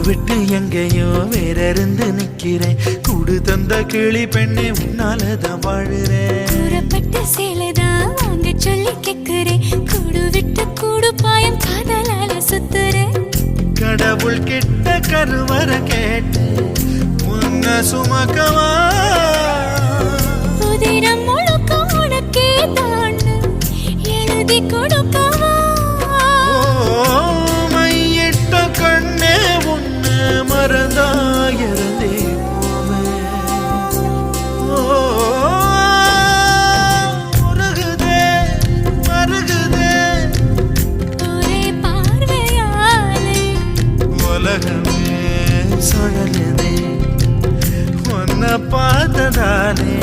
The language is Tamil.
விட்டு எங்கேயோ வேற இருந்து நிக்கிறேன். கூடு தந்த கிளி பெண்ணே உன்னாலதான் வாழுறேன். கூறப்பட்ட சேலைதான் வாங்க சொல்லி கேக்குறேன். கூடு விட்டு கூடு பாயம் காதலால சுத்துறேன். கடவுள் கிட்ட கருவற கேட்டு உன்ன சுமக்கவா? உதிரம் முழுக்க உனக்கே தான் எழுதி கொடுக்கவா? மையிட்ட கண்ணே உன்ன மறந்தாயிருந்தே மருகுதே ஒரே பார்வையாலே உலகமே சுழலுதே உன்னை பார்த்ததாலே.